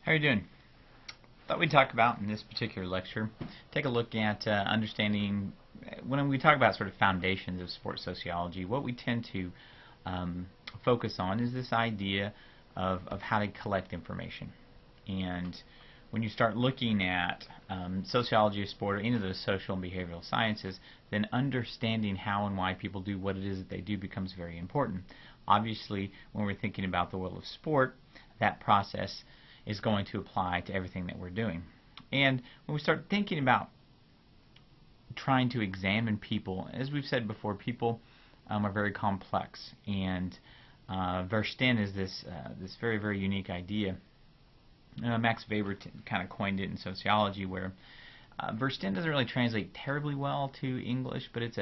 How are you doing? Thought we'd talk about in this particular lecture, take a look at understanding when we talk about sort of foundations of sports sociology. What we tend to um, focus on is this idea of how to collect information. And when you start looking at sociology of sport or any of those social and behavioral sciences, then understanding how and why people do what it is that they do becomes very important. Obviously, when we're thinking about the world of sport, that process is going to apply to everything that we're doing. And when we start thinking about trying to examine people, as we've said before, people are very complex, and Verstehen is this very, very unique idea. Max Weber kind of coined it in sociology, where Verstehen doesn't really translate terribly well to English, but it's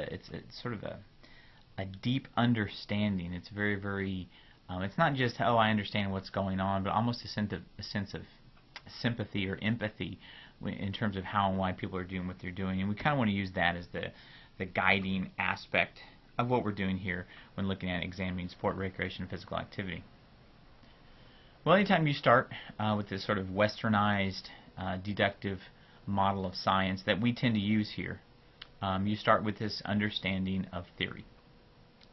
sort of a deep understanding. It's very, very it's not just, oh, I understand what's going on, but almost a sense of sympathy or empathy in terms of how and why people are doing what they're doing. And we kind of want to use that as the guiding aspect of what we're doing here when looking at examining sport, recreation, and physical activity. Well, anytime you start with this sort of westernized deductive model of science that we tend to use here, you start with this understanding of theory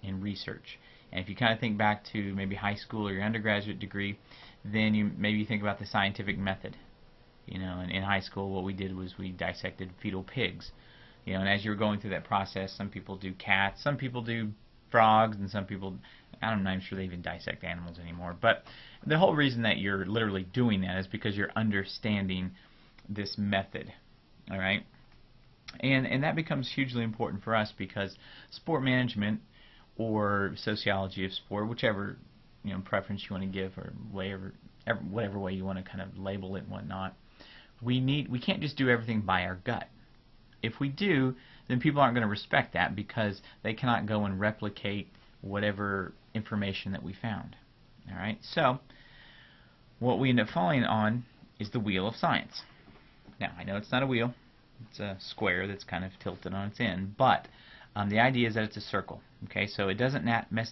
and research. And if you kind of think back to maybe high school or your undergraduate degree, then you maybe think about the scientific method. In high school, what we did was we dissected fetal pigs. And as you were going through that process, some people do cats, some people do frogs, and some people, I'm not even sure they even dissect animals anymore. But the whole reason that you're literally doing that is because you're understanding this method. All right? And that becomes hugely important for us because sport management or sociology of sport, whichever preference you want to give, or whatever way you want to kind of label it and whatnot, we can't just do everything by our gut. If we do, then people aren't going to respect that because they cannot go and replicate whatever information that we found. All right, so what we end up falling on is the wheel of science. Now, I know it's not a wheel; it's a square that's kind of tilted on its end, but the idea is that it's a circle. Okay, so it doesn't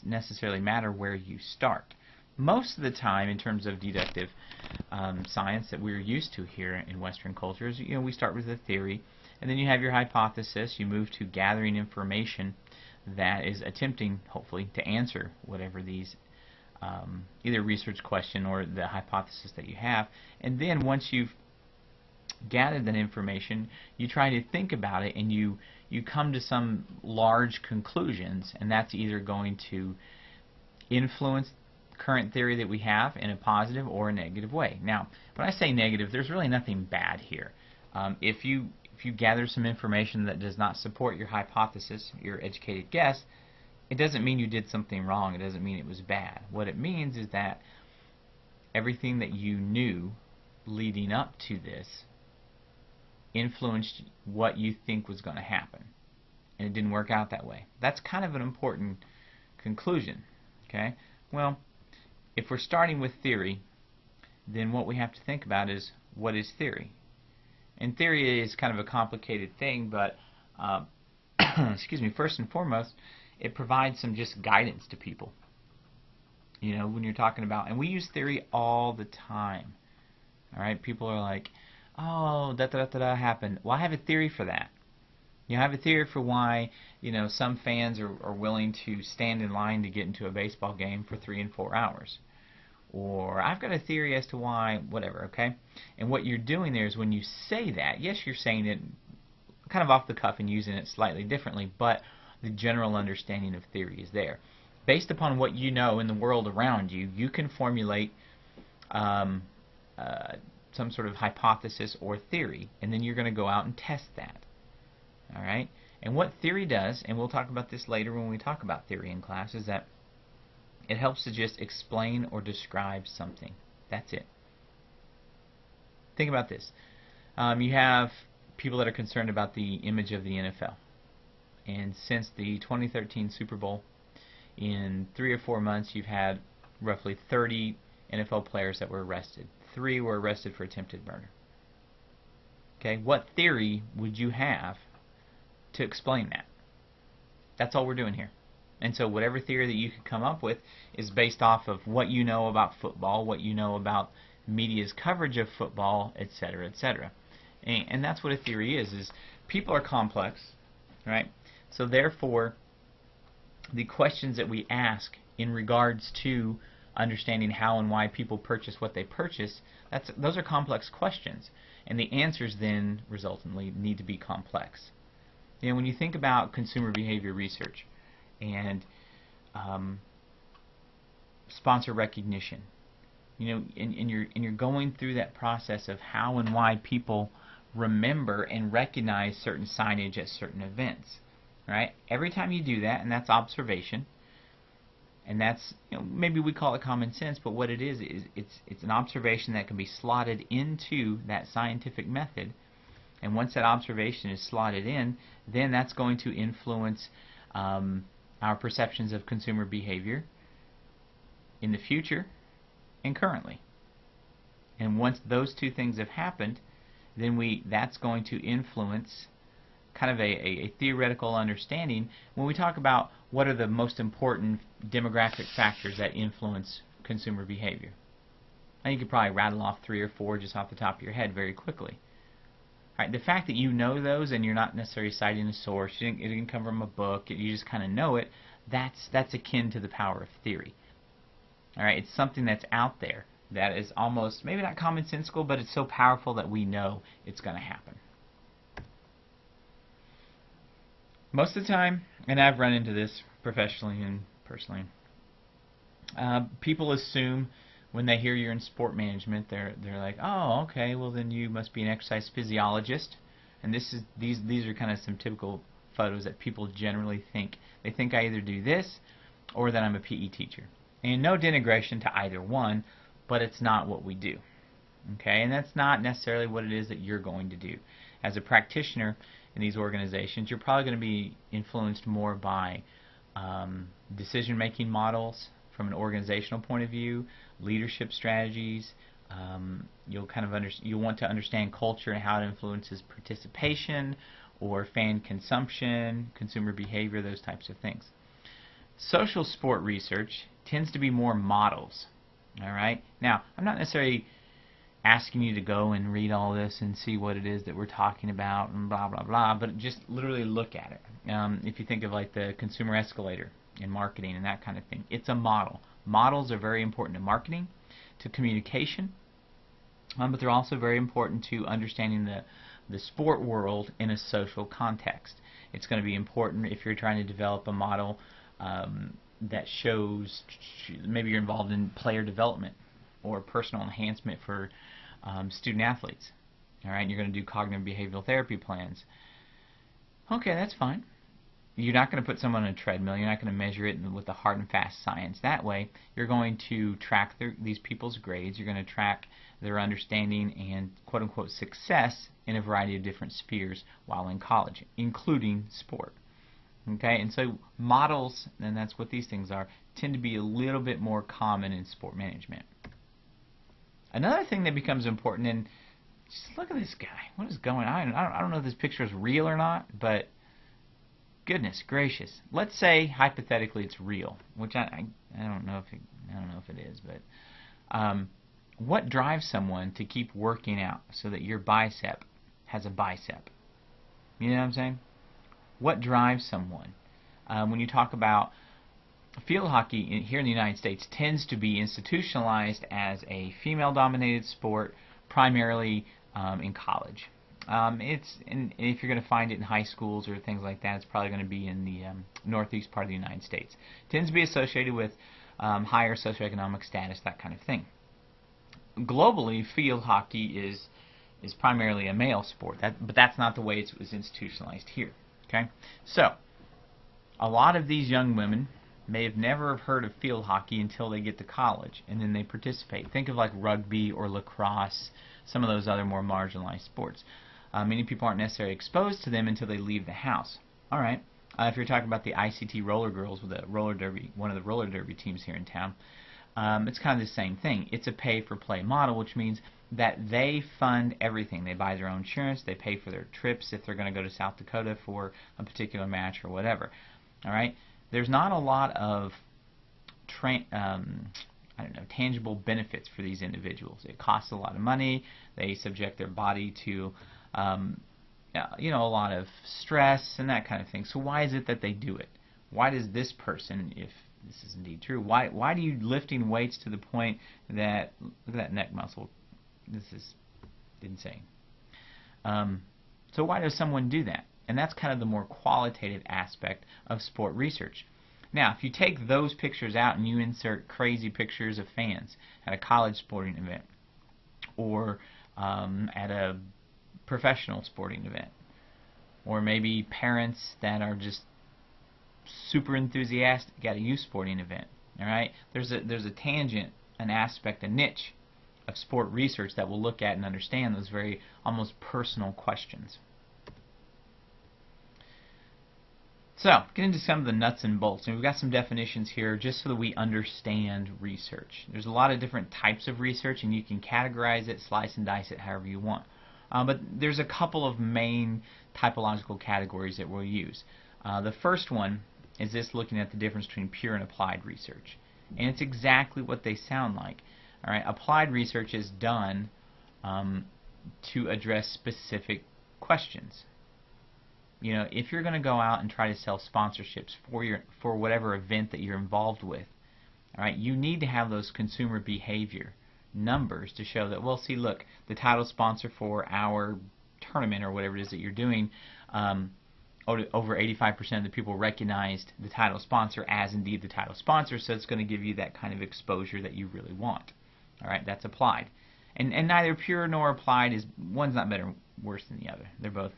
necessarily matter where you start. Most of the time, in terms of deductive science that we're used to here in Western cultures, we start with a theory, and then you have your hypothesis. You move to gathering information that is attempting, hopefully, to answer whatever these either research question or the hypothesis that you have. And then once you've gathered that information, you try to think about it, and you come to some large conclusions, and that's either going to influence current theory that we have in a positive or a negative way. Now, when I say negative, there's really nothing bad here. If you gather some information that does not support your hypothesis, your educated guess, it doesn't mean you did something wrong. It doesn't mean it was bad. What it means is that everything that you knew leading up to this influenced what you think was going to happen, and it didn't work out that way. That's kind of an important conclusion. Okay? Well, if we're starting with theory, then what we have to think about is, what is theory? And theory is kind of a complicated thing, but excuse me, first and foremost, it provides some just guidance to people. When you're talking about, and we use theory all the time. All right, people are like, oh, da happened. Well, I have a theory for that. I have a theory for why some fans are willing to stand in line to get into a baseball game for 3 and 4 hours. Or I've got a theory as to why, whatever, okay? And what you're doing there is when you say that, yes, you're saying it kind of off the cuff and using it slightly differently, but the general understanding of theory is there. Based upon what you know in the world around you, you can formulate some sort of hypothesis or theory, and then you're going to go out and test that. All right? And what theory does, and we'll talk about this later when we talk about theory in class, is that it helps to just explain or describe something. That's it. Think about this. You have people that are concerned about the image of the NFL. And since the 2013 Super Bowl, in 3 or 4 months, you've had roughly 30 NFL players that were arrested. 3 were arrested for attempted murder. Okay, what theory would you have to explain that? That's all we're doing here. And so whatever theory that you could come up with is based off of what you know about football, what you know about media's coverage of football, etc., etc. And that's what a theory is people are complex, right? So therefore, the questions that we ask in regards to understanding how and why people purchase what they purchase, those are complex questions. And the answers then resultantly need to be complex. You know, when you think about consumer behavior research and sponsor recognition, you know, and you're going through that process of how and why people remember and recognize certain signage at certain events, right? Every time you do that, and that's observation, and that's, you know, maybe we call it common sense, but what it is it's an observation that can be slotted into that scientific method. And once that observation is slotted in, then that's going to influence our perceptions of consumer behavior in the future and currently. And once those two things have happened, then that's going to influence kind of a theoretical understanding when we talk about what are the most important demographic factors that influence consumer behavior. And you could probably rattle off 3 or 4 just off the top of your head very quickly. Right, the fact that you know those and you're not necessarily citing a source, it didn't come from a book, you just kind of know it, that's akin to the power of theory. Alright, it's something that's out there that is almost, maybe not commonsensical, but it's so powerful that we know it's going to happen. Most of the time, and I've run into this professionally and personally, people assume when they hear you're in sport management, they're like, oh, okay, well then you must be an exercise physiologist. And these are kind of some typical photos that people generally think. They think I either do this or that I'm a PE teacher. And no denigration to either one, but it's not what we do. Okay, and that's not necessarily what it is that you're going to do. As a practitioner in these organizations, you're probably going to be influenced more by decision-making models from an organizational point of view, leadership strategies. You'll want to understand culture and how it influences participation or fan consumption, consumer behavior, those types of things. Social sport research tends to be more models. All right. Now, I'm not necessarily asking you to go and read all this and see what it is that we're talking about and blah blah blah, but just literally look at it. If you think of like the consumer escalator in marketing and that kind of thing, it's a model. Models are very important to marketing, to communication, but they're also very important to understanding the sport world in a social context. It's going to be important if you're trying to develop a model that shows, maybe you're involved in player development or personal enhancement for student athletes. All right, you're going to do cognitive behavioral therapy plans. Okay, that's fine. You're not going to put someone on a treadmill. You're not going to measure it with the hard and fast science. That way, you're going to track these people's grades. You're going to track their understanding and quote-unquote success in a variety of different spheres while in college, including sport. Okay, and so models, and that's what these things are, tend to be a little bit more common in sport management. Another thing that becomes important, and just look at this guy. What is going on? I don't know if this picture is real or not, but goodness gracious. Let's say hypothetically it's real, which I don't know if it is, but what drives someone to keep working out so that your bicep has a bicep? You know what I'm saying? What drives someone? When you talk about field hockey here in the United States, tends to be institutionalized as a female-dominated sport, primarily in college. And if you're going to find it in high schools or things like that, it's probably going to be in the northeast part of the United States. It tends to be associated with higher socioeconomic status, that kind of thing. Globally, field hockey is primarily a male sport, but that's not the way it was institutionalized here. Okay, so a lot of these young women may have never heard of field hockey until they get to college, and then they participate. Think of like rugby or lacrosse, some of those other more marginalized sports. Many people aren't necessarily exposed to them until they leave the house. All right. If you're talking about the ICT Roller Girls with the roller derby, one of the roller derby teams here in town, it's kind of the same thing. It's a pay-for-play model, which means that they fund everything. They buy their own insurance. They pay for their trips if they're going to go to South Dakota for a particular match or whatever. All right. There's not a lot of I don't know, tangible benefits for these individuals. It costs a lot of money. They subject their body to a lot of stress and that kind of thing. So why is it that they do it? Why does this person, if this is indeed true, why do you lifting weights to the point that, look at that neck muscle, this is insane. So why does someone do that? And that's kind of the more qualitative aspect of sport research. Now, if you take those pictures out and you insert crazy pictures of fans at a college sporting event or at a professional sporting event, or maybe parents that are just super enthusiastic at a youth sporting event, all right? There's a tangent, an aspect, a niche of sport research that will look at and understand those very almost personal questions. So, get into some of the nuts and bolts. And we've got some definitions here just so that we understand research. There's a lot of different types of research, and you can categorize it, slice and dice it however you want. But there's a couple of main typological categories that we'll use. The first one is this, looking at the difference between pure and applied research. And it's exactly what they sound like. All right, applied research is done to address specific questions. You know, if you're going to go out and try to sell sponsorships for whatever event that you're involved with, all right, you need to have those consumer behavior numbers to show that, well, see, look, the title sponsor for our tournament or whatever it is that you're doing, over 85% of the people recognized the title sponsor as indeed the title sponsor, so it's going to give you that kind of exposure that you really want. All right, that's applied. And neither pure nor applied is, one's not better or worse than the other. They're both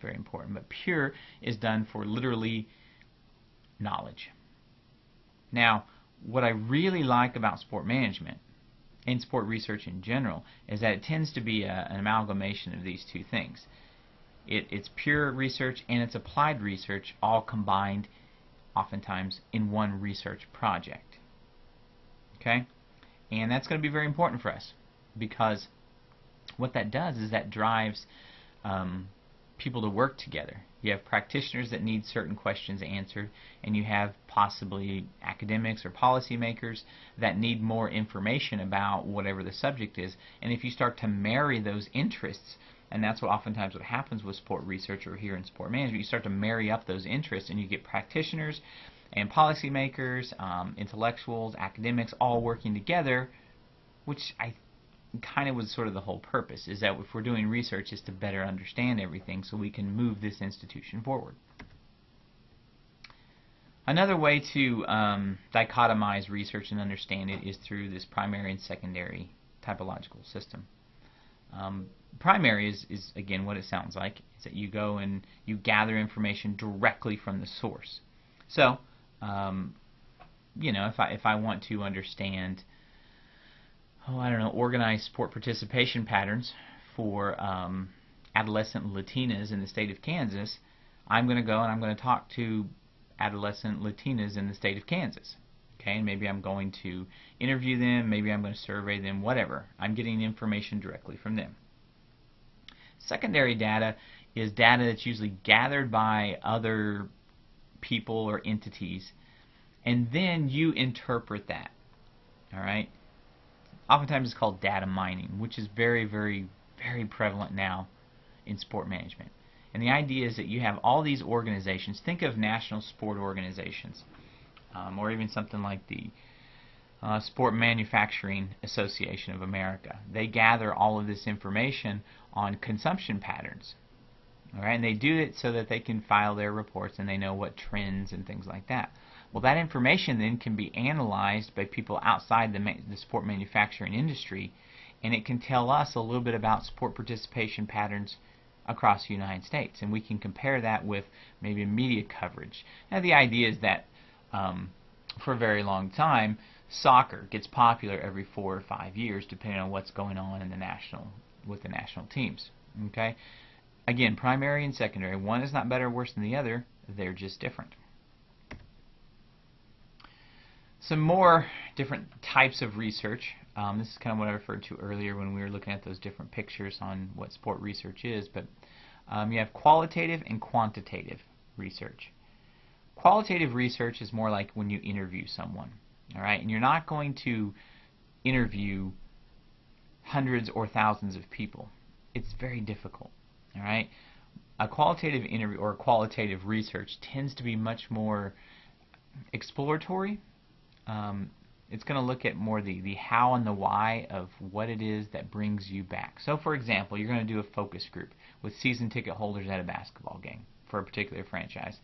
very important. But pure is done for literally knowledge. Now, what I really like about sport management and sport research in general is that it tends to be an amalgamation of these two things. It's pure research and it's applied research all combined oftentimes in one research project. Okay? And that's going to be very important for us, because what that does is that drives people to work together. You have practitioners that need certain questions answered, and you have possibly academics or policymakers that need more information about whatever the subject is. And if you start to marry those interests, and that's what oftentimes what happens with sport research or here in sport management, you start to marry up those interests and you get practitioners and policymakers, intellectuals, academics all working together, which I kind of was sort of the whole purpose, is that if we're doing research is to better understand everything so we can move this institution forward. Another way to dichotomize research and understand it is through this primary and secondary typological system. Primary is again what it sounds like, is that you go and you gather information directly from the source. So, you know, if I want to understand, organized sport participation patterns for adolescent Latinas in the state of Kansas, I'm going to go and I'm going to talk to adolescent Latinas in the state of Kansas. Okay, and maybe I'm going to interview them, maybe I'm going to survey them, whatever. I'm getting information directly from them. Secondary data is data that's usually gathered by other people or entities, and then you interpret that. All right? Oftentimes it's called data mining, which is very, very, very prevalent now in sport management. And the idea is that you have all these organizations. Think of national sport organizations, or even something like the Sport Manufacturing Association of America. They gather all of this information on consumption patterns. All right? And they do it so that they can file their reports and they know what trends and things like that. Well, that information then can be analyzed by people outside the sport manufacturing industry, and it can tell us a little bit about sport participation patterns across the United States, and we can compare that with maybe media coverage. Now, the idea is that for a very long time, soccer gets popular every 4 or 5 years, depending on what's going on in with the national teams. Okay, again, primary and secondary. One is not better or worse than the other; they're just different. Some more different types of research. This is kind of what I referred to earlier when we were looking at those different pictures on what sport research is. But you have qualitative and quantitative research. Qualitative research is more like when you interview someone. All right, and you're not going to interview hundreds or thousands of people. It's very difficult. All right, a qualitative interview or qualitative research tends to be much more exploratory. It's going to look at more the how and the why of what it is that brings you back. So, for example, you're going to do a focus group with season ticket holders at a basketball game for a particular franchise,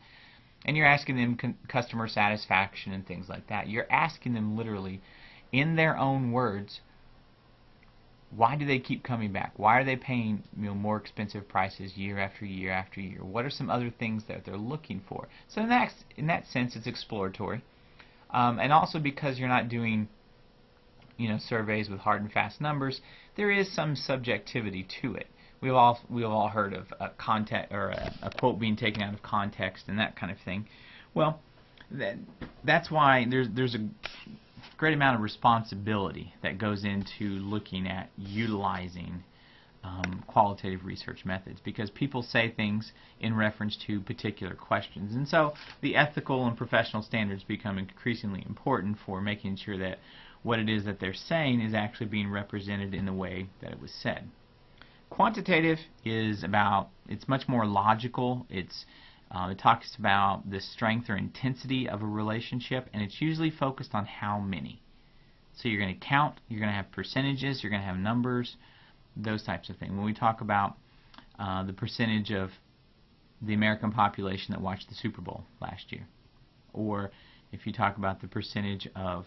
and you're asking them customer satisfaction and things like that. You're asking them literally, in their own words, why do they keep coming back? Why are they paying more expensive prices year after year after year? What are some other things that they're looking for? So in that sense, it's exploratory. And also because you're not doing surveys with hard and fast numbers, there is some subjectivity to it. We've all heard of a quote being taken out of context and that kind of thing. Well, that's why there's a great amount of responsibility that goes into looking at utilizing qualitative research methods, because people say things in reference to particular questions, and so the ethical and professional standards become increasingly important for making sure that what it is that they're saying is actually being represented in the way that it was said. Quantitative is it's much more logical. It talks about the strength or intensity of a relationship, and it's usually focused on how many. So you're going to count, you're going to have percentages, you're going to have numbers, those types of things. When we talk about the percentage of the American population that watched the Super Bowl last year, or if you talk about the percentage of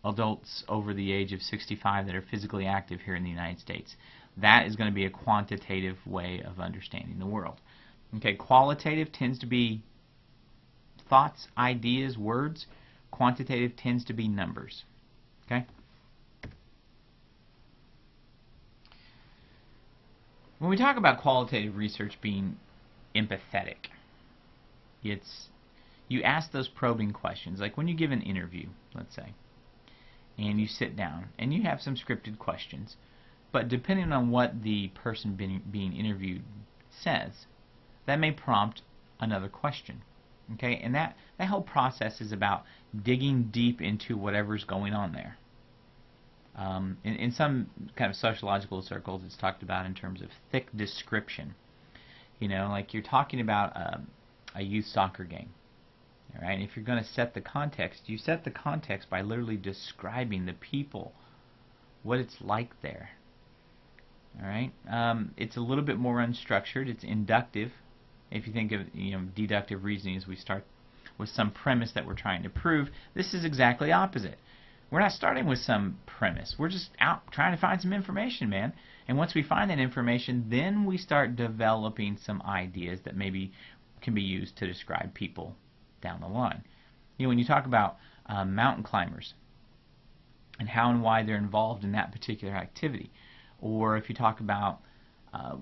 adults over the age of 65 that are physically active here in the United States, that is going to be a quantitative way of understanding the world. Okay, qualitative tends to be thoughts, ideas, words. Quantitative tends to be numbers. Okay? When we talk about qualitative research being empathetic, you ask those probing questions, like when you give an interview, let's say, and you sit down and you have some scripted questions, but depending on what the person being interviewed says, that may prompt another question. Okay, and that whole process is about digging deep into whatever's going on there. In some kind of sociological circles, it's talked about in terms of thick description. Like you're talking about a youth soccer game. All right, if you're going to set the context, you set the context by literally describing the people, what it's like there. All right, it's a little bit more unstructured. It's inductive. If you think of deductive reasoning, as we start with some premise that we're trying to prove, this is exactly opposite. We're not starting with some premise. We're just out trying to find some information, man. And once we find that information, then we start developing some ideas that maybe can be used to describe people down the line. When you talk about mountain climbers and how and why they're involved in that particular activity, or if you talk about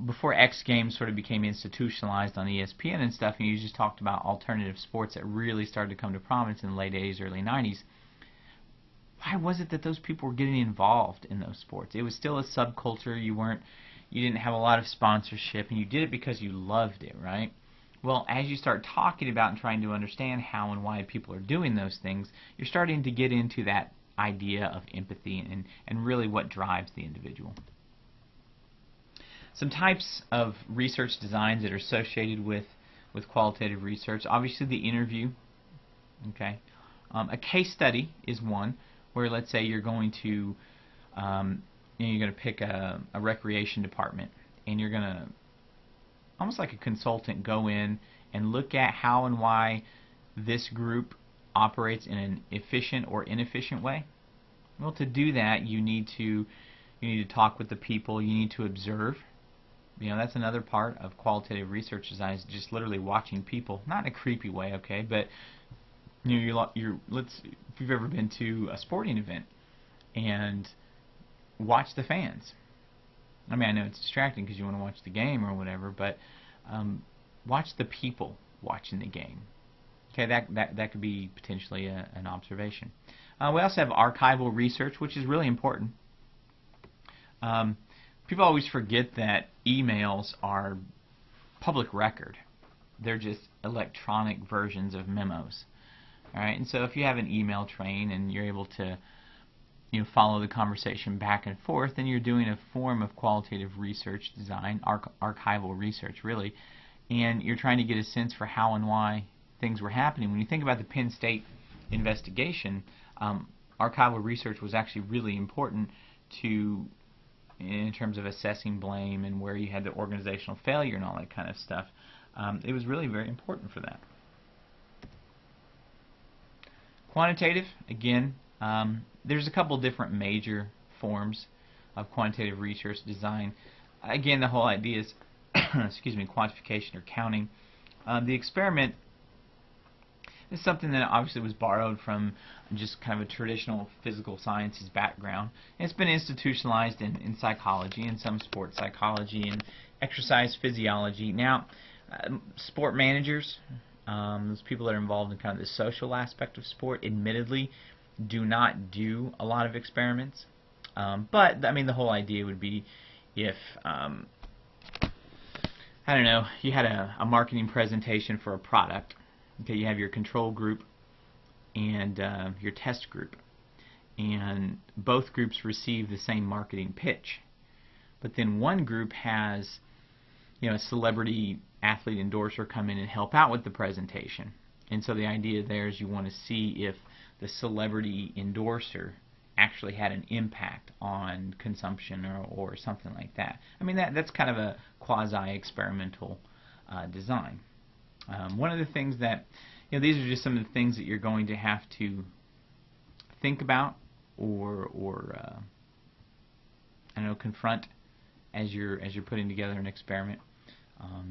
before X Games sort of became institutionalized on ESPN and stuff, and you just talked about alternative sports that really started to come to prominence in the late 80s, early 90s, why was it that those people were getting involved in those sports? It was still a subculture. You didn't have a lot of sponsorship, and you did it because you loved it, right? Well, as you start talking about and trying to understand how and why people are doing those things, you're starting to get into that idea of empathy and really what drives the individual. Some types of research designs that are associated with qualitative research, obviously the interview. Okay, a case study is one where, let's say, you're going to pick a recreation department, and you're going to, almost like a consultant, go in and look at how and why this group operates in an efficient or inefficient way. Well, to do that, you need to talk with the people. You need to observe. That's another part of qualitative research design, is just literally watching people, not in a creepy way, okay, but if you've ever been to a sporting event and watch the fans. I mean, I know it's distracting because you want to watch the game or whatever, but watch the people watching the game. Okay, that could be potentially an observation. We also have archival research, which is really important. People always forget that emails are public record. They're just electronic versions of memos. All right, and so if you have an email train and you're able to follow the conversation back and forth, then you're doing a form of qualitative research design, archival research really, and you're trying to get a sense for how and why things were happening. When you think about the Penn State investigation, archival research was actually really important in terms of assessing blame and where you had the organizational failure and all that kind of stuff. It was really very important for that. Quantitative, again, there's a couple different major forms of quantitative research design. Again, the whole idea is excuse me, quantification or counting. The experiment is something that obviously was borrowed from just kind of a traditional physical sciences background. It's been institutionalized in psychology, and some sports psychology, and exercise physiology. Now, sport managers, those people that are involved in kind of the social aspect of sport, admittedly do not do a lot of experiments. But I mean, the whole idea would be if I don't know, you had a marketing presentation for a product. Okay, you have your control group and your test group, and both groups receive the same marketing pitch. But then one group has, a celebrity athlete endorser come in and help out with the presentation. And so the idea there is you want to see if the celebrity endorser actually had an impact on consumption or something like that. I mean, that's kind of a quasi-experimental design. One of the things that, these are just some of the things that you're going to have to think about or confront as you're putting together an experiment.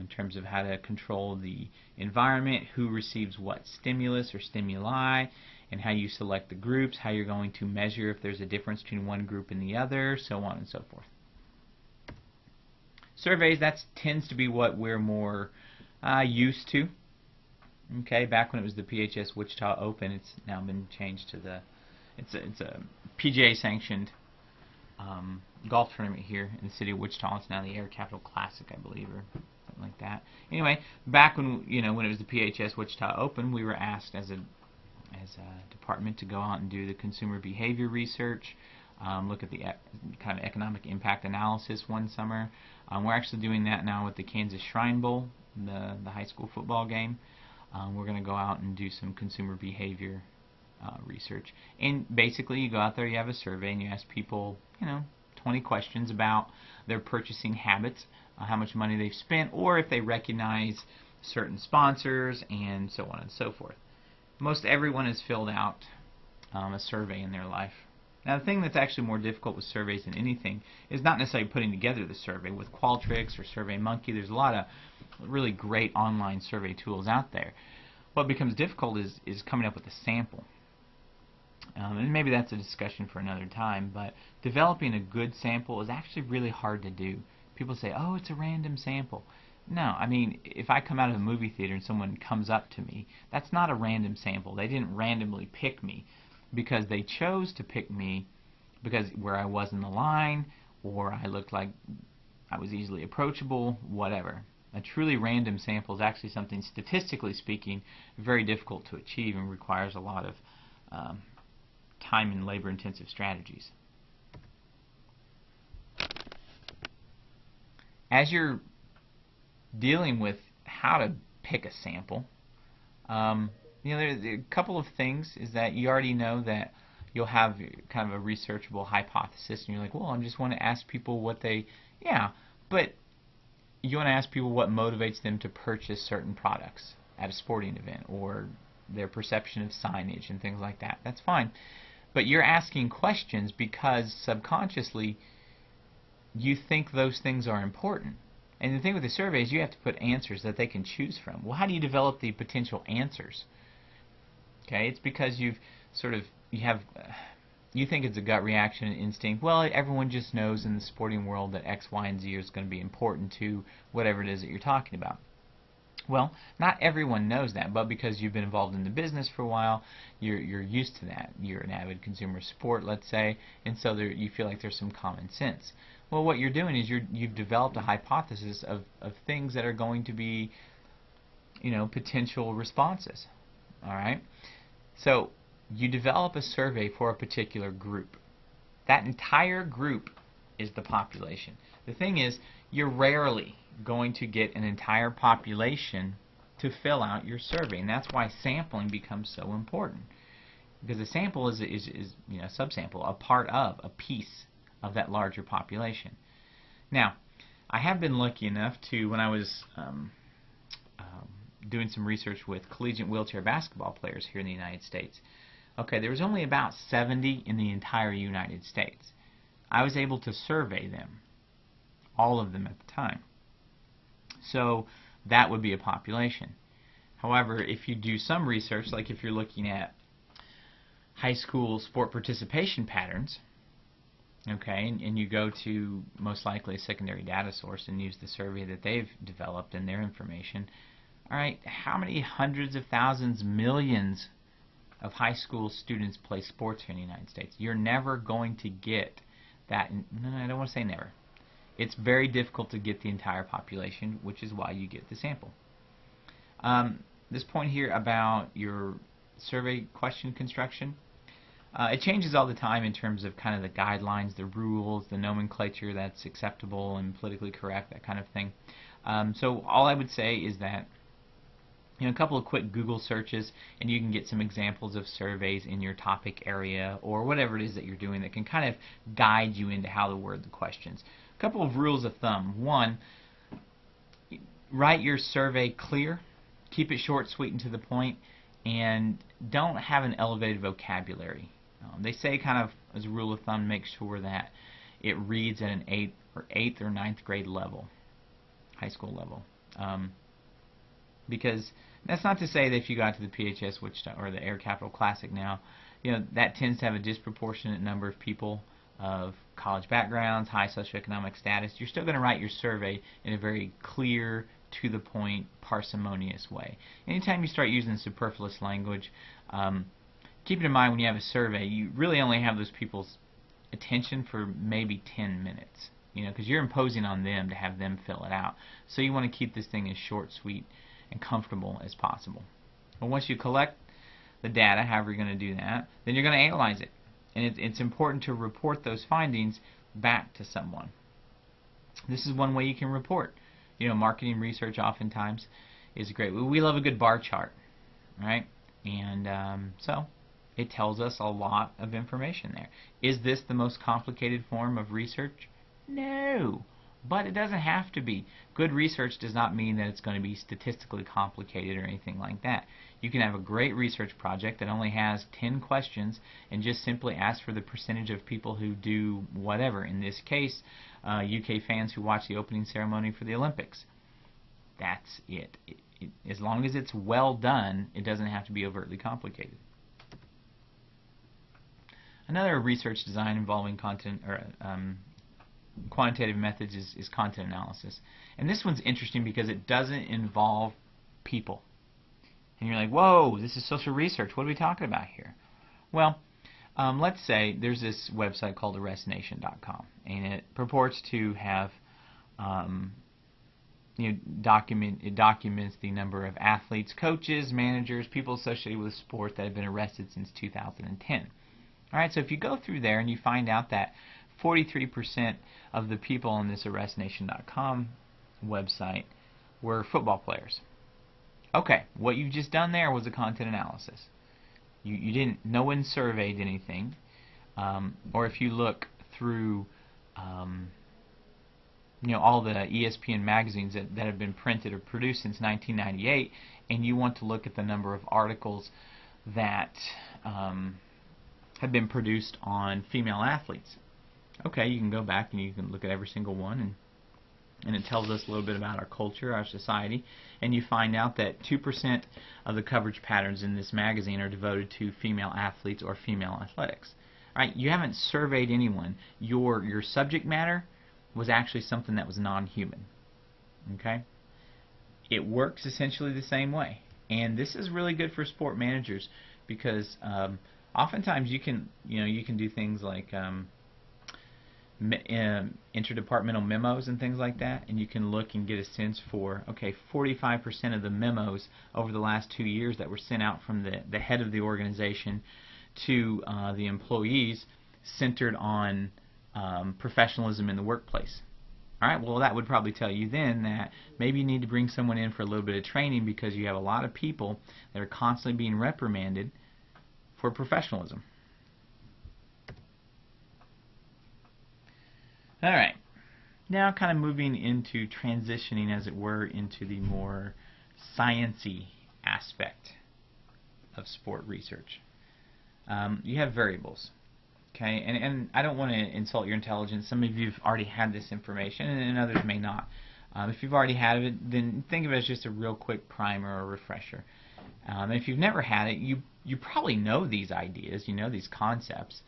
In terms of how to control the environment, who receives what stimulus or stimuli, and how you select the groups, how you're going to measure if there's a difference between one group and the other, so on and so forth. Surveys, that tends to be what we're more used to. Okay, back when it was the PHS Wichita Open, it's now been changed to it's a PGA sanctioned golf tournament here in the city of Wichita. It's now the Air Capital Classic, I believe, or something like that. Anyway, back when when it was the PHS Wichita Open, we were asked as a department to go out and do the consumer behavior research, look at the kind of economic impact analysis one summer. We're actually doing that now with the Kansas Shrine Bowl, the high school football game. We're going to go out and do some consumer behavior research. And basically, you go out there, you have a survey, and you ask people, 20 questions about their purchasing habits, how much money they've spent, or if they recognize certain sponsors, and so on and so forth. Most everyone has filled out a survey in their life. Now, the thing that's actually more difficult with surveys than anything is not necessarily putting together the survey. With Qualtrics or SurveyMonkey, there's a lot of really great online survey tools out there. What becomes difficult is coming up with a sample. And maybe that's a discussion for another time, but developing a good sample is actually really hard to do. People say, oh, it's a random sample. No, I mean, if I come out of a movie theater and someone comes up to me, that's not a random sample. They didn't randomly pick me because they chose to pick me because where I was in the line, or I looked like I was easily approachable, whatever. A truly random sample is actually something, statistically speaking, very difficult to achieve and requires a lot of time and labor-intensive strategies. As you're dealing with how to pick a sample, there's a couple of things. Is that you already know that you'll have kind of a researchable hypothesis, and you're like, well, I just want to ask people what they, but you want to ask people what motivates them to purchase certain products at a sporting event, or their perception of signage and things like that. That's fine. But you're asking questions because subconsciously you think those things are important. And the thing with the survey is you have to put answers that they can choose from. Well, how do you develop the potential answers? Okay, it's because you think it's a gut reaction and instinct. Well, everyone just knows in the sporting world that X, Y, and Z is going to be important to whatever it is that you're talking about. Well, not everyone knows that, but because you've been involved in the business for a while, you're used to that. You're an avid consumer of sport, let's say, and so you feel like there's some common sense. Well, what you're doing is you've developed a hypothesis of things that are going to be, potential responses. All right. So you develop a survey for a particular group. That entire group is the population. The thing is, you're rarely going to get an entire population to fill out your survey, and that's why sampling becomes so important. Because a sample is a subsample, a part of, a piece of that larger population. Now, I have been lucky enough to, when I was doing some research with collegiate wheelchair basketball players here in the United States, okay, there was only about 70 in the entire United States. I was able to survey them, all of them at the time. So that would be a population. However, if you do some research, like if you're looking at high school sport participation patterns, okay, and you go to most likely a secondary data source and use the survey that they've developed and their information, all right, how many hundreds of thousands, millions of high school students play sports here in the United States? You're never going to get that. No, I don't want to say never. It's very difficult to get the entire population, which is why you get the sample. This point here about your survey question construction, it changes all the time in terms of kind of the guidelines, the rules, the nomenclature that's acceptable and politically correct, that kind of thing. So all I would say is that a couple of quick Google searches and you can get some examples of surveys in your topic area or whatever it is that you're doing that can kind of guide you into how to word the questions. A couple of rules of thumb. One, write your survey clear, keep it short, sweet, and to the point, and don't have an elevated vocabulary. They say kind of as a rule of thumb, make sure that it reads at an 8th or 9th grade level, high school level. Because that's not to say that if you got to the PHS or the Air Capital Classic now, that tends to have a disproportionate number of people of college backgrounds, high socioeconomic status. You're still going to write your survey in a very clear, to the point, parsimonious way. Anytime you start using superfluous language, keep it in mind when you have a survey, you really only have those people's attention for maybe 10 minutes, because you're imposing on them to have them fill it out. So you want to keep this thing as short, sweet, and comfortable as possible. But once you collect the data, however you're going to do that, then you're going to analyze it. And it's important to report those findings back to someone. This is one way you can report. Marketing research oftentimes is great. We love a good bar chart, right? And so it tells us a lot of information there. Is this the most complicated form of research? No. But it doesn't have to be. Good research does not mean that it's going to be statistically complicated or anything like that. You can have a great research project that only has 10 questions and just simply ask for the percentage of people who do whatever. In this case, UK fans who watch the opening ceremony for the Olympics. That's it. As long as it's well done, it doesn't have to be overtly complicated. Another research design involving content or quantitative methods is content analysis. And this one's interesting because it doesn't involve people. And you're like, whoa, this is social research. What are we talking about here? Well, let's say there's this website called arrestnation.com, and it purports to have it documents the number of athletes, coaches, managers, people associated with sport that have been arrested since 2010. Alright, so if you go through there and you find out that 43% of the people on this arrestnation.com website were football players. Okay, what you've just done there was a content analysis. You didn't, no one surveyed anything, or if you look through all the ESPN magazines that have been printed or produced since 1998, and you want to look at the number of articles that have been produced on female athletes. Okay, you can go back and you can look at every single one, and it tells us a little bit about our culture, our society, and you find out that 2% of the coverage patterns in this magazine are devoted to female athletes or female athletics. All right, you haven't surveyed anyone. Your subject matter was actually something that was non-human. Okay? It works essentially the same way. And this is really good for sport managers because oftentimes you can do things like interdepartmental memos and things like that, and you can look and get a sense for, okay, 45% of the memos over the last 2 years that were sent out from the head of the organization to the employees centered on professionalism in the workplace. Alright, well that would probably tell you then that maybe you need to bring someone in for a little bit of training because you have a lot of people that are constantly being reprimanded for professionalism. Alright, now kind of moving into transitioning, as it were, into the more science-y aspect of sport research. You have variables. Okay, and I don't want to insult your intelligence. Some of you have already had this information, and others may not. If you've already had it, then think of it as just a real quick primer or refresher. If you've never had it, you probably know these ideas, you know these concepts.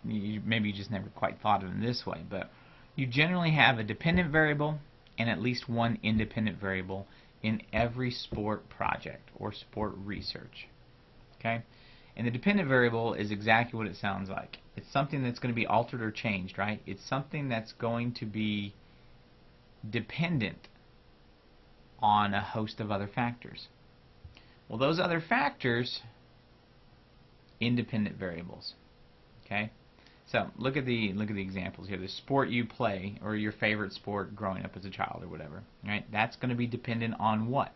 Maybe you just never quite thought of them this way, but you generally have a dependent variable and at least one independent variable in every sport project or sport research. Okay? And the dependent variable is exactly what it sounds like. It's something that's going to be altered or changed, right? It's something that's going to be dependent on a host of other factors. Well, those other factors, independent variables. Okay? So look at the examples here. The sport you play, or your favorite sport growing up as a child or whatever. Right? That's going to be dependent on what?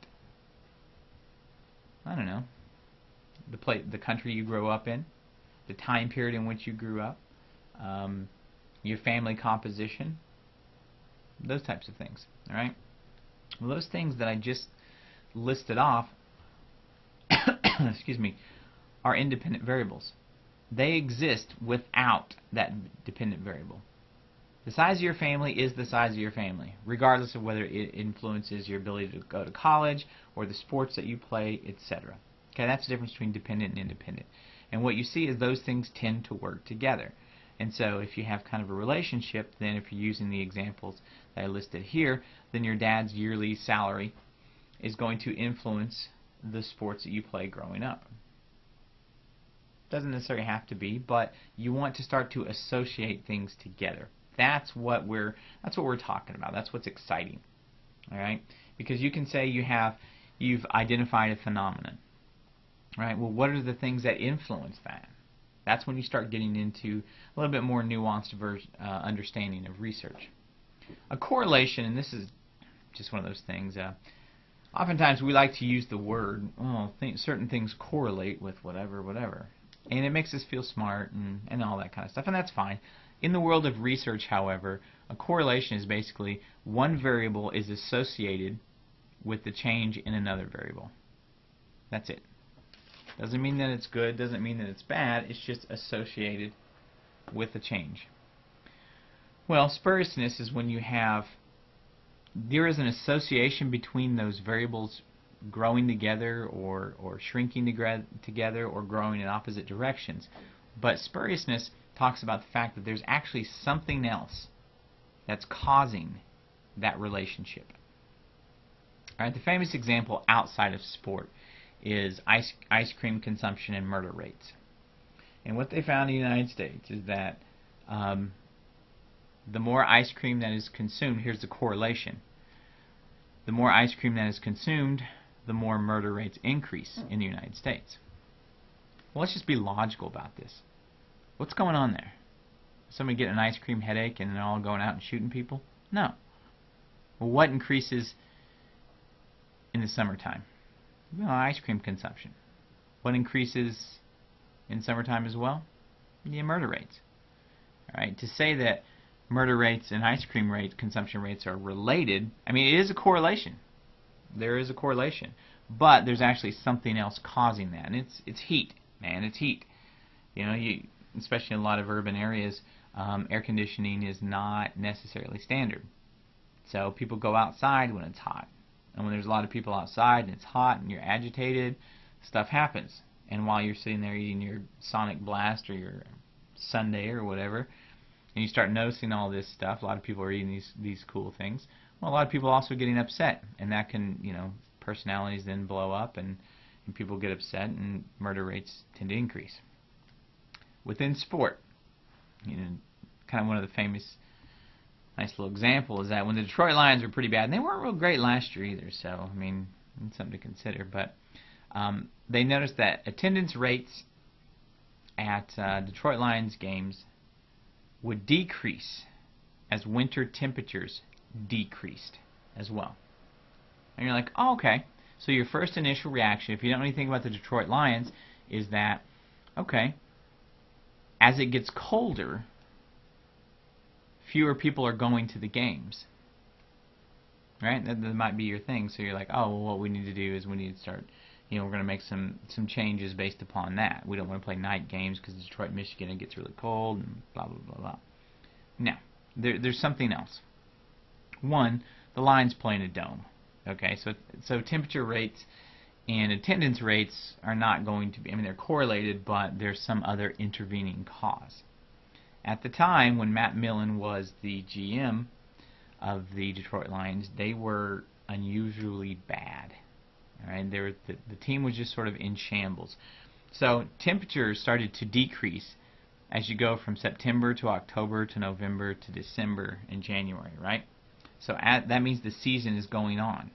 I don't know. The country you grew up in, the time period in which you grew up, your family composition, those types of things. All right. Well, those things that I just listed off, excuse me, are independent variables. They exist without that dependent variable. The size of your family is the size of your family, regardless of whether it influences your ability to go to college or the sports that you play, etc. Okay, that's the difference between dependent and independent. And what you see is those things tend to work together. And so if you have kind of a relationship, then if you're using the examples that I listed here, then your dad's yearly salary is going to influence the sports that you play growing up. Doesn't necessarily have to be, but you want to start to associate things together. That's what we're talking about. That's what's exciting. All right? Because you can say you've identified a phenomenon. Right? Well, what are the things that influence that? That's when you start getting into a little bit more nuanced understanding of research. A correlation, and this is just one of those things, oftentimes we like to use the word, certain things correlate with whatever. And it makes us feel smart and all that kind of stuff, and that's fine. In the world of research, however, a correlation is basically one variable is associated with the change in another variable. That's it. Doesn't mean that it's good, doesn't mean that it's bad, it's just associated with a change. Well, spuriousness is when there is an association between those variables growing together or shrinking together or growing in opposite directions. But spuriousness talks about the fact that there's actually something else that's causing that relationship. All right, the famous example outside of sport is ice cream consumption and murder rates. And what they found in the United States is that the more ice cream that is consumed, here's the correlation, the more ice cream that is consumed, the more murder rates increase in the United States. Well, let's just be logical about this. What's going on there? Somebody getting an ice cream headache and they're all going out and shooting people? No. Well, what increases in the summertime? Well, ice cream consumption. What increases in summertime as well? Yeah, murder rates. All right, to say that murder rates and ice cream consumption rates are related, I mean, it is a correlation. There is a correlation, but there's actually something else causing that, and it's heat, man. It's heat. You know, especially in a lot of urban areas, air conditioning is not necessarily standard. So people go outside when it's hot. And when there's a lot of people outside and it's hot and you're agitated, stuff happens. And while you're sitting there eating your Sonic Blast or your sundae or whatever, and you start noticing all this stuff, a lot of people are eating these cool things. Well, a lot of people are also getting upset, and that can, personalities then blow up, and people get upset, and murder rates tend to increase. Within sport, you know, kind of one of the famous, nice little example is that when the Detroit Lions were pretty bad, and they weren't real great last year either, so I mean, it's something to consider. But they noticed that attendance rates at Detroit Lions games would decrease as winter temperatures decreased as well. And you're like, oh, okay. So your first initial reaction, if you don't know anything about the Detroit Lions, is that, okay, as it gets colder, fewer people are going to the games. Right? That might be your thing. So you're like, oh, well, what we need to do is we need to start, we're going to make some changes based upon that. We don't want to play night games because Detroit, Michigan, it gets really cold and blah, blah, blah, blah. Now, there's something else. One, the Lions play in a dome. Okay, so temperature rates and attendance rates are not going to be, they're correlated, but there's some other intervening cause. At the time when Matt Millen was the GM of the Detroit Lions, they were unusually bad. All right, the team was just sort of in shambles. So temperatures started to decrease as you go from September to October to November to December and January, right? So that means the season is going on.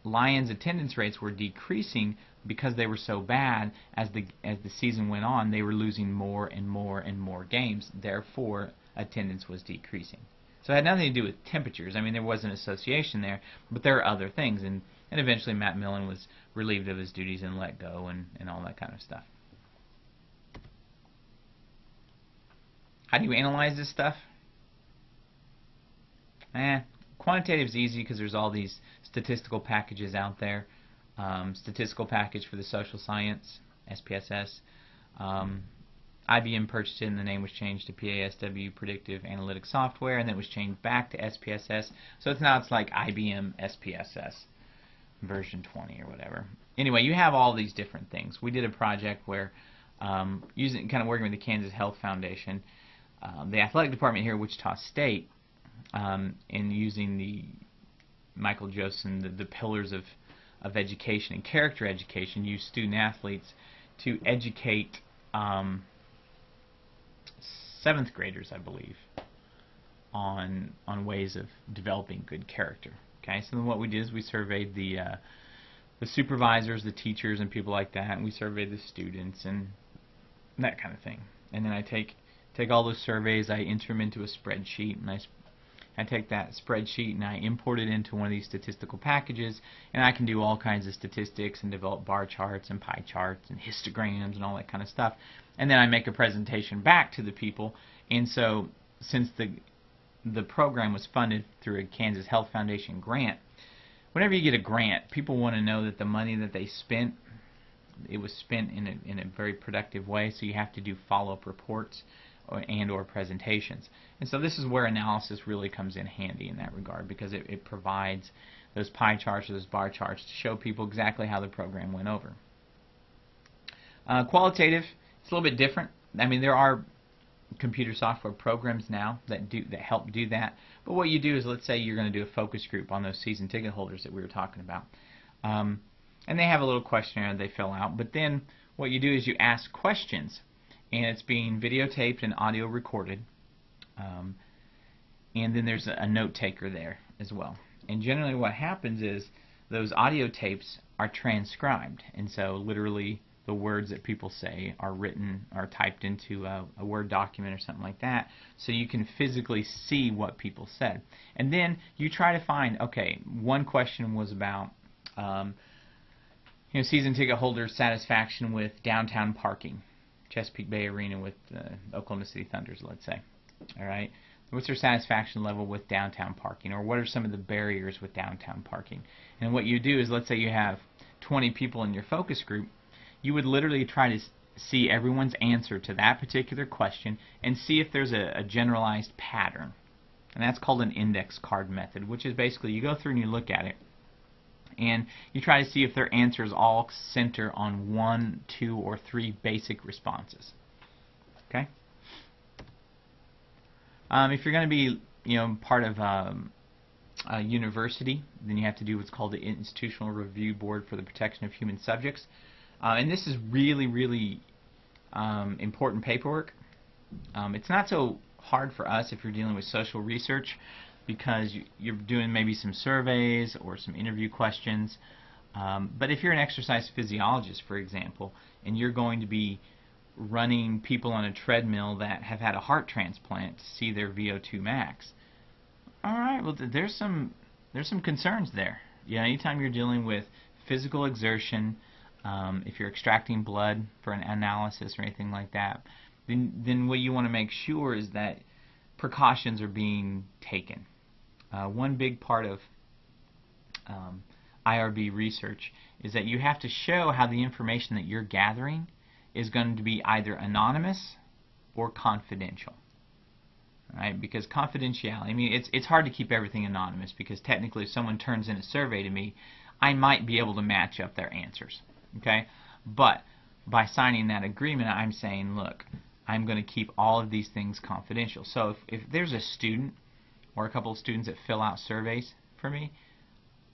Lions attendance rates were decreasing because they were so bad. As the season went on, they were losing more and more and more games. Therefore, attendance was decreasing. So it had nothing to do with temperatures. There was an association there, but there are other things. And eventually Matt Millen was relieved of his duties and let go and all that kind of stuff. How do you analyze this stuff? Quantitative is easy because there's all these statistical packages out there. Statistical package for the social science, SPSS. IBM purchased it and the name was changed to PASW, Predictive Analytics Software, and then it was changed back to SPSS. So it's like IBM SPSS version 20 or whatever. Anyway, you have all these different things. We did a project where working with the Kansas Health Foundation, the athletic department here at Wichita State, in using the Michael Josephson, the pillars of education and character education, use student athletes to educate 7th graders, I believe, on ways of developing good character. Okay, so then what we did is we surveyed the supervisors, the teachers, and people like that, and we surveyed the students and that kind of thing. And then I take all those surveys, I enter them into a spreadsheet, and I take that spreadsheet and I import it into one of these statistical packages, and I can do all kinds of statistics and develop bar charts and pie charts and histograms and all that kind of stuff. And then I make a presentation back to the people. And so since the program was funded through a Kansas Health Foundation grant, whenever you get a grant, people want to know that the money that they spent, it was spent in a very productive way, so you have to do follow-up reports or presentations. And so this is where analysis really comes in handy in that regard, because it provides those pie charts or those bar charts to show people exactly how the program went over. Qualitative, it's a little bit different. There are computer software programs now that help do that. But what you do is, let's say you're going to do a focus group on those season ticket holders that we were talking about. And they have a little questionnaire they fill out. But then what you do is you ask questions, and it's being videotaped and audio recorded. And then there's a note taker there as well. And generally what happens is those audio tapes are transcribed, and so literally the words that people say are typed into a Word document or something like that, so you can physically see what people said. And then you try to find, okay, one question was about season ticket holders' satisfaction with downtown parking, Chesapeake Bay Arena with Oklahoma City Thunders, let's say. All right, what's their satisfaction level with downtown parking, or what are some of the barriers with downtown parking? And what you do is, let's say you have 20 people in your focus group, you would literally try to see everyone's answer to that particular question and see if there's a generalized pattern. And that's called an index card method, which is basically you go through and you look at it and you try to see if their answers all center on 1, 2, or 3 basic responses. Okay? If you're going to be part of a university, then you have to do what's called the Institutional Review Board for the Protection of Human Subjects. And this is really, really important paperwork. It's not so hard for us if you're dealing with social research because you're doing maybe some surveys or some interview questions. But if you're an exercise physiologist, for example, and you're going to be running people on a treadmill that have had a heart transplant to see their VO2 max, all right, well, there's some concerns there. Yeah, anytime you're dealing with physical exertion, if you're extracting blood for an analysis or anything like that, then what you want to make sure is that precautions are being taken. One big part of IRB research is that you have to show how the information that you're gathering is going to be either anonymous or confidential. Right? Because confidentiality, I mean, it's hard to keep everything anonymous because technically if someone turns in a survey to me, I might be able to match up their answers. Okay? But by signing that agreement, I'm saying, look, I'm going to keep all of these things confidential. So if there's a student or a couple of students that fill out surveys for me,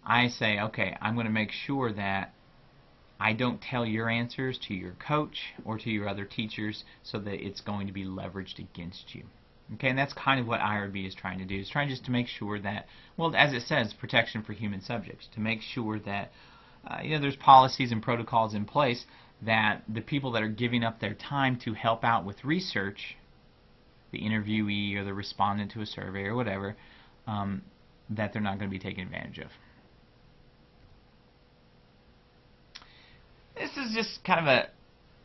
I say, okay, I'm going to make sure that I don't tell your answers to your coach or to your other teachers so that it's going to be leveraged against you. Okay, and that's kind of what IRB is trying to do. It's trying just to make sure that, well, as it says, protection for human subjects, to make sure that there's policies and protocols in place that the people that are giving up their time to help out with research, the interviewee or the respondent to a survey or whatever, that they're not going to be taken advantage of. This is just kind of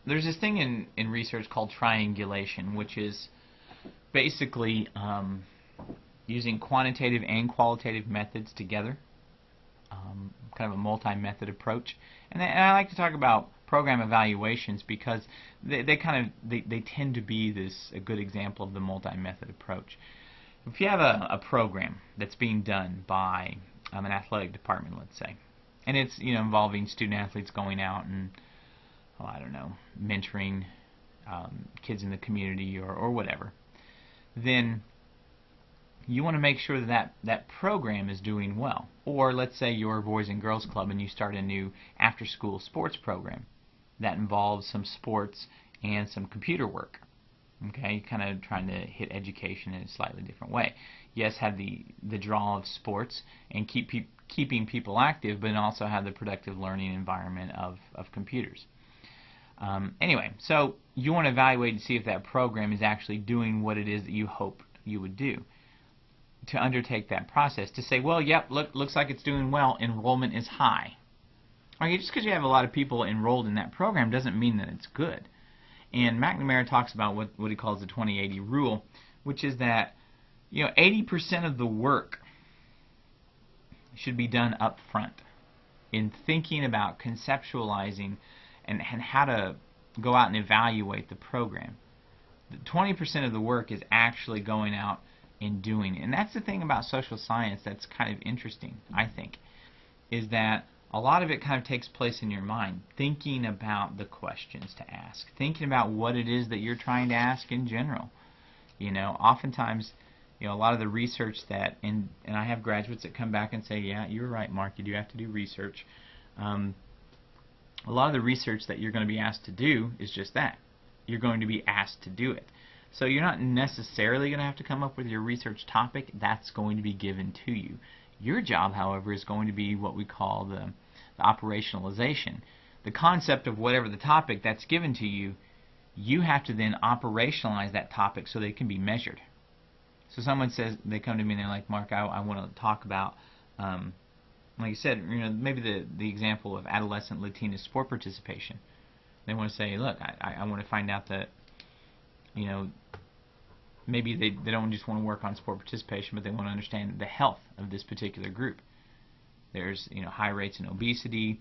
there's this thing in research called triangulation, which is basically using quantitative and qualitative methods together, kind of a multi-method approach. And I like to talk about program evaluations because they tend to be a good example of the multi-method approach. If you have a program that's being done by an athletic department, let's say, and it's involving student athletes going out and I don't know, mentoring kids in the community or whatever, then you want to make sure that program is doing well. Or let's say you're a Boys and Girls Club and you start a new after-school sports program that involves some sports and some computer work. Okay, kind of trying to hit education in a slightly different way. Yes, have the draw of sports and keeping people active, but also have the productive learning environment of computers. Anyway, so you want to evaluate and see if that program is actually doing what it is that you hope you would do. To undertake that process, to say, well, yep, looks like it's doing well, enrollment is high. Okay, just because you have a lot of people enrolled in that program doesn't mean that it's good. And McNamara talks about what he calls the 20-80 rule, which is that 80% of the work should be done up front in thinking about conceptualizing and how to go out and evaluate the program. 20% of the work is actually going out and doing it. And that's the thing about social science that's kind of interesting, I think, is that a lot of it kind of takes place in your mind, thinking about the questions to ask, thinking about what it is that you're trying to ask in general. Oftentimes, a lot of the research that, and I have graduates that come back and say, yeah, you're right, Mark, you do have to do research. A lot of the research that you're going to be asked to do is just that. You're going to be asked to do it. So you're not necessarily going to have to come up with your research topic. That's going to be given to you. Your job, however, is going to be what we call the operationalization. The concept of whatever the topic that's given to you, you have to then operationalize that topic so that it can be measured. So someone says, they come to me and they're like, Mark, I want to talk about, like you said, maybe the example of adolescent Latina sport participation. They want to say, look, I want to find out that, maybe they don't just want to work on sport participation, but they want to understand the health of this particular group. There's high rates in obesity,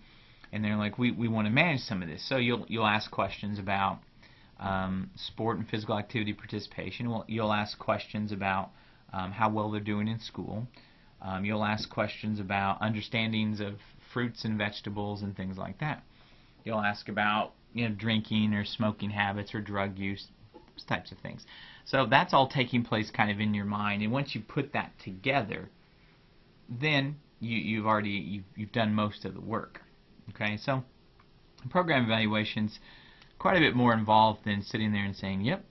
and they're like, we want to manage some of this. So you'll ask questions about sport and physical activity participation. Well, you'll ask questions about how well they're doing in school. You'll ask questions about understandings of fruits and vegetables and things like that. You'll ask about drinking or smoking habits or drug use, those types of things. So that's all taking place kind of in your mind, and once you put that together, then you've done most of the work. Okay, so program evaluation's quite a bit more involved than sitting there and saying, yep,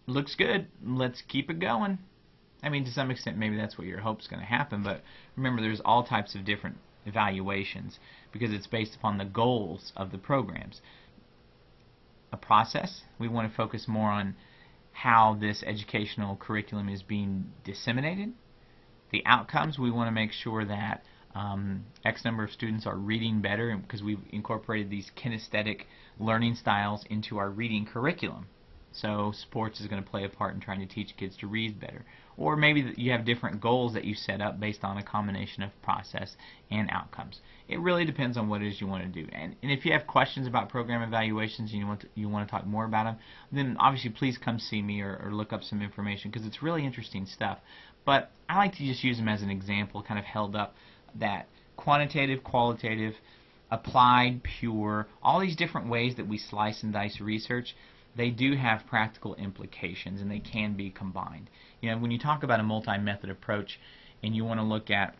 looks good, let's keep it going. I mean, to some extent, maybe that's what your hope's going to happen, but remember, there's all types of different evaluations because it's based upon the goals of the programs. A process, we want to focus more on how this educational curriculum is being disseminated. The outcomes, we want to make sure that X number of students are reading better because we've incorporated these kinesthetic learning styles into our reading curriculum. So sports is going to play a part in trying to teach kids to read better. Or maybe you have different goals that you set up based on a combination of process and outcomes. It really depends on what it is you want to do. And if you have questions about program evaluations and you want to talk more about them, then obviously please come see me or look up some information because it's really interesting stuff. But I like to just use them as an example, kind of held up, that quantitative, qualitative, applied, pure, all these different ways that we slice and dice research, they do have practical implications and they can be combined. You know, when you talk about a multi-method approach and you want to look at,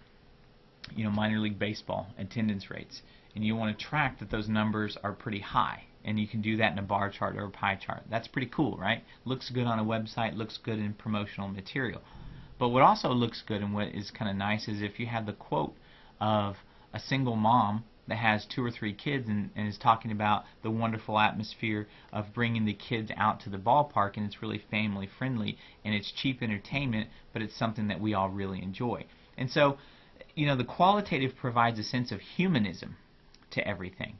you know, minor league baseball attendance rates and you want to track that those numbers are pretty high, and you can do that in a bar chart or a pie chart. That's pretty cool, right? Looks good on a website, looks good in promotional material. But what also looks good and what is kind of nice is if you have the quote of a single mom that has 2 or 3 kids and is talking about the wonderful atmosphere of bringing the kids out to the ballpark, and it's really family friendly and it's cheap entertainment, but it's something that we all really enjoy. And so, you know, the qualitative provides a sense of humanism to everything.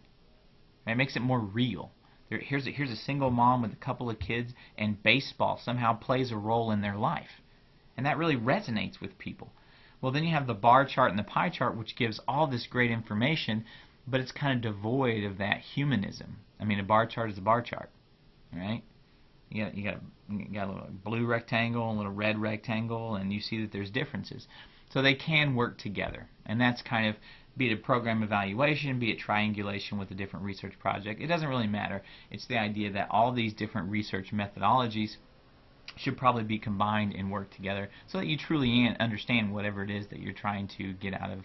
It makes it more real. Here's a single mom with a couple of kids, and baseball somehow plays a role in their life. And that really resonates with people. Well, then you have the bar chart and the pie chart, which gives all this great information, but it's kind of devoid of that humanism. I mean, a bar chart is a bar chart, right? You got a little blue rectangle and a little red rectangle, and you see that there's differences. So they can work together, and that's kind of, be it a program evaluation, be it triangulation with a different research project, it doesn't really matter. It's the idea that all these different research methodologies should probably be combined and work together so that you truly understand whatever it is that you're trying to get out of